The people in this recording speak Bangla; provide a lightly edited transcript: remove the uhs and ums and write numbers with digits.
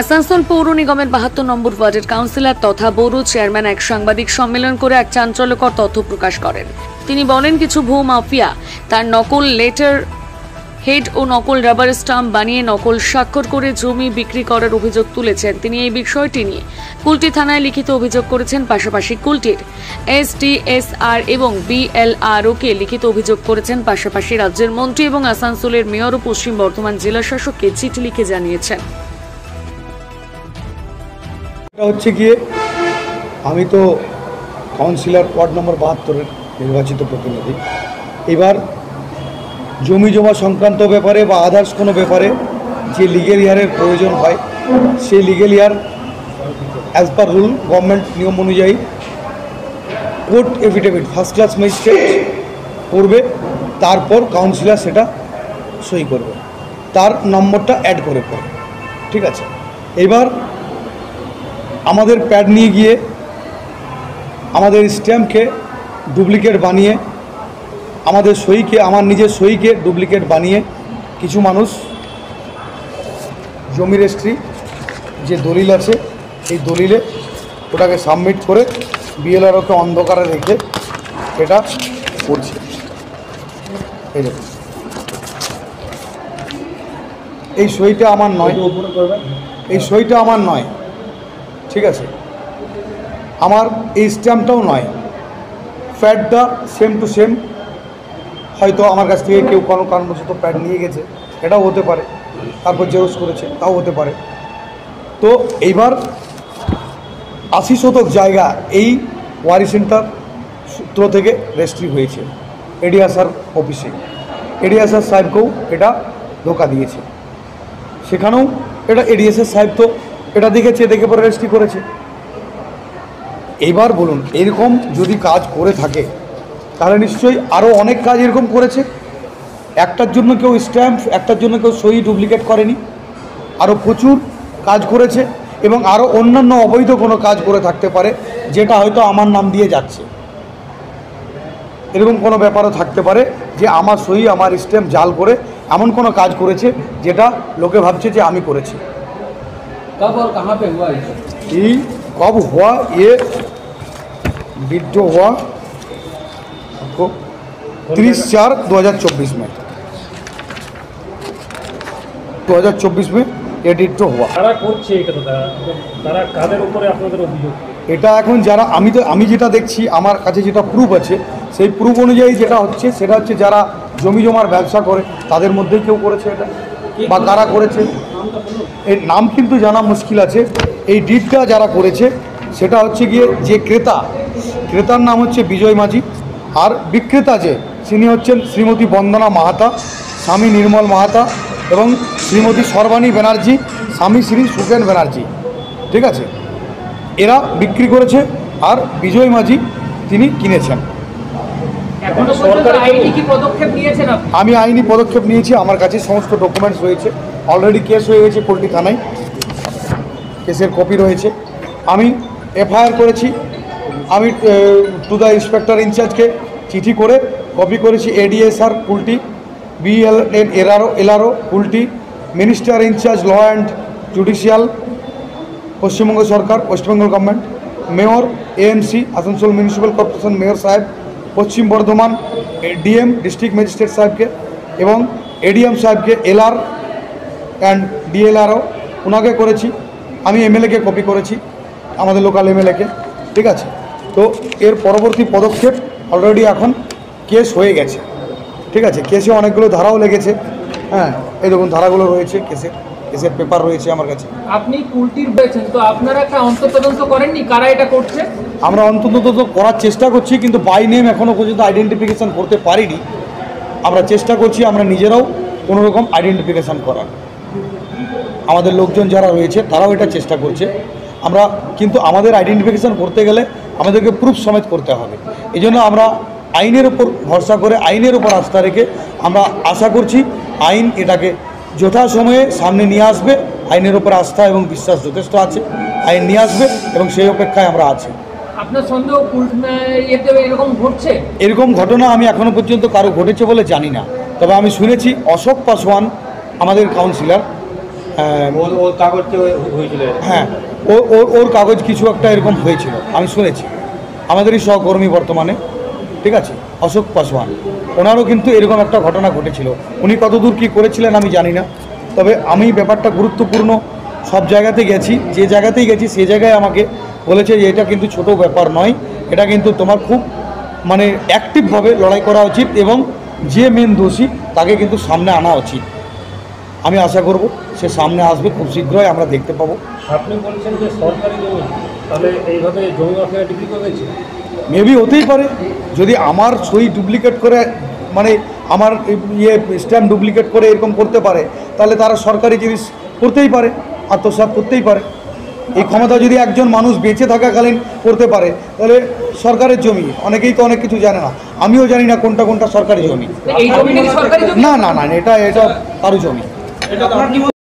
আসানসোল পৌর নিগমের ৭২ নম্বর ওয়ার্ডের কাউন্সিলর তথা বড় চেয়ারম্যান এক সাংবাদিক সম্মেলন করে এক চাঞ্চল্যকর তথ্য প্রকাশ করেন। তিনি বলেন, কিছু ভূ মাফিয়া তার নকল লেটার হেড ও নকল রাবার স্টাম্প বানিয়ে নকল স্বাক্ষর করে জমি বিক্রি করার অভিযোগ তুলেছেন। তিনি এই বিষয়টি নিয়ে কুলটি থানায় লিখিত অভিযোগ করেছেন। পাশাপাশি কুলটির এসটিএসআর এবং বিএলআরওকে লিখিত অভিযোগ করেছেন। পাশাপাশি রাজ্যের মন্ত্রী এবং আসানসোলের মেয়র ও পশ্চিম বর্ধমান জেলা শাসককে চিঠি লিখে জানিয়েছেন। হচ্ছে গিয়ে আমি তো কাউন্সিলর ওয়ার্ড নম্বর ৭২-এর নির্বাচিত প্রতিনিধি। এবার জমি জমা সংক্রান্ত ব্যাপারে বা আদার্স কোনো ব্যাপারে যে লিগেল ইয়ারের প্রয়োজন হয়, সেই লিগেল ইয়ার অ্যাজ পার রুল গভর্নমেন্ট নিয়ম অনুযায়ী court affidavit first class magistrate করবে, তারপর কাউন্সিলর সেটা সই করবে, তার নম্বরটা অ্যাড করে পড়বে। ঠিক আছে, এবার আমাদের প্যাড নিয়ে গিয়ে আমাদের স্ট্যাম্পকে ডুপ্লিকেট বানিয়ে আমাদের সইকে, আমার নিজের সইকে ডুপ্লিকেট বানিয়ে কিছু মানুষ জমি রেজিস্ট্রি যে দলিল আছে এই দলিলে ওটাকে সাবমিট করে বিএলআরওকে অন্ধকারে রেখে এটা করছে। এই দেখুন, এই সইটা আমার নয়, এই সইটা আমার নয়। ঠিক আছে, আমার এই স্ট্যাম্পটাও নয়। প্যাডটা সেম টু সেম, হয়তো আমার কাছ থেকে কেউ কোনো কারণবশত প্যাড নিয়ে গেছে, এটাও হতে পারে, তারপর জেরক্স করেছে, তাও হতে পারে। তো এইবার ৮০ শতক জায়গা এই ওয়ারি সেন্টার সূত্র থেকে রেজিস্ট্রি হয়েছে এডিএসআর অফিসে। এডিএসআর সাহেবকেও এটা ধোকা দিয়েছে, সেখানেও এটা এডিএসআর সাহেব তো এটা দেখেছে, দেখে পরে রেজিস্ট্রি করেছে। এইবার বলুন, এরকম যদি কাজ করে থাকে তাহলে নিশ্চয়ই আরও অনেক কাজ এরকম করেছে। একটার জন্য কেউ স্ট্যাম্প, একটার জন্য কেউ সই ডুপ্লিকেট করেনি, আরও প্রচুর কাজ করেছে এবং আরও অন্যান্য অবৈধ কোনো কাজ করে থাকতে পারে যেটা হয়তো আমার নাম দিয়ে যাচ্ছে। এরকম কোনো ব্যাপারও থাকতে পারে যে আমার সই, আমার স্ট্যাম্প জাল করে এমন কোনো কাজ করেছে যেটা লোকে ভাবছে যে আমি করেছি। कब और कहाँ पे हुआ ये कब हुआ? ये वीडियो हुआ आपको 30/4/2024 में, 2024 में ये वीडियो हुआ। তারা করছে এটা, তারা কাদের উপরে আপনাদের অভিযোগ? এটা এখন যারা আমি যেটা দেখছি, আমার কাছে যেটা প্রুফ আছে, সেই প্রুফ অনুযায়ী যেটা হচ্ছে সেটা হচ্ছে যারা জমি জমার ব্যবসা করে তাদের মধ্যেই কেউ করেছে এটা, বা কারা করেছে এর নাম কিন্তু জানা মুশকিল আছে। এই ডিডটা যারা করেছে সেটা হচ্ছে গিয়ে যে ক্রেতার নাম হচ্ছে বিজয় মাঝি, আর বিক্রেতা যে তিনি হচ্ছেন শ্রীমতী বন্দনা মাহাতা, স্বামী নির্মল মাহাতা এবং শ্রীমতী সর্বাণী ব্যানার্জি, স্বামী শ্রী সুখেন ব্যানার্জি। ঠিক আছে, এরা বিক্রি করেছে আর বিজয় মাঝি তিনি কিনেছেন। আমি আইনি পদক্ষেপ নিয়েছি, আমার কাছে সমস্ত ডকুমেন্টস রয়েছে, অলরেডি কেস হয়ে গেছে কুলটি থানায়, কেসের কপি রয়েছে। আমি এফআইআর করেছি, আমি টু দ্য ইন্সপেক্টর ইনচার্জকে চিঠি করে কপি করেছি। ADSR Kulti, BLRO Kulti, minister in-charge law and judicial Paschimbanga সরকার, West Bengal government, mayor AMC Asansol municipal corporation mayor সাহেব, Paschim Bardhaman DM district magistrate সাহেবকে এবং এডিএম সাহেবকে, এলআর অ্যান্ড ডিএলআরও ওনাকে করেছি। আমি এমএলএকে কপি করেছি, আমাদের লোকাল এমএলএকে। ঠিক আছে, তো এর পরবর্তী পদক্ষেপ অলরেডি এখন কেস হয়ে গেছে। ঠিক আছে, কেসে অনেকগুলো ধারাও লেগেছে। হ্যাঁ, এই দেখুন ধারাগুলো রয়েছে, কেসের পেপার রয়েছে আমার কাছে। আপনি কুলটির হয়েছেন, তো আপনারা একটা অন্তর্তদন্ত করেননি কারা এটা করছে? আমরা অন্তত করার চেষ্টা করছি, কিন্তু বাই নেম এখনও পর্যন্ত আইডেন্টিফিকেশান করতে পারিনি। আমরা চেষ্টা করছি আমরা নিজেরাও কোনোরকম আইডেন্টিফিকেশান করার। আমাদের লোকজন যারা রয়েছে তারাও এটা চেষ্টা করছে। আমরা কিন্তু আমাদের আইডেন্টিফিকেশান করতে গেলে আমাদেরকে প্রুফ সমেত করতে হবে। এই জন্য আমরা আইনের উপর ভরসা করে, আইনের উপর আস্থা রেখে আমরা আশা করছি আইন এটাকে যথাসময়ে সামনে নিয়ে আসবে। আইনের উপর আস্থা এবং বিশ্বাস যথেষ্ট আছে, আইন নিয়ে আসবে এবং সেই অপেক্ষায় আমরা আছি। আপনার সন্দেহ এরকম ঘটছে? এরকম ঘটনা আমি এখনও পর্যন্ত কারো ঘটেছে বলে জানি না, তবে আমি শুনেছি অশোক পাসওয়ান আমাদের কাউন্সিলর ওর কাগজে হয়েছিল। হ্যাঁ, ওর কাগজ কিছু একটা এরকম হয়েছিল আমি শুনেছি। আমাদেরই সহকর্মী বর্তমানে, ঠিক আছে, অশোক পাসওয়ান, ওনারও কিন্তু এরকম একটা ঘটনা ঘটেছিল। উনি কতদূর কী করেছিলেন আমি জানি না, তবে আমি ব্যাপারটা গুরুত্বপূর্ণ সব জায়গাতে গেছি, যে জায়গাতেই গেছি সে জায়গায় আমাকে বলেছে যে এটা কিন্তু ছোট ব্যাপার নয়, এটা কিন্তু তোমার খুব মানে অ্যাক্টিভভাবে লড়াই করা উচিত এবং যে মেন দোষী তাকে কিন্তু সামনে আনা উচিত। আমি আশা করব সে সামনে আসবে খুব শীঘ্রই, আমরা দেখতে পাবো। আপনি বলছেন যে সরকারি জমি, তাহলে এইভাবে জমি মাফিয়া ডিগ্রি করেছে? মেবি হতেই পারে, যদি আমার সই ডুপ্লিকেট করে মানে আমার স্ট্যাম্প ডুপ্লিকেট করে এরকম করতে পারে, তাহলে তারা সরকারি জিনিস করতেই পারে, আত্মসাৎ করতেই পারে। এই ক্ষমতা যদি একজন মানুষ বেঁচে থাকাকালীন করতে পারে, তাহলে সরকারের জমি, অনেকেই তো অনেক কিছু জানে না, আমিও জানি না কোনটা কোনটা সরকারি জমি। এই জমিটা কি সরকারি জমি? না না না, এটা কারো জমি।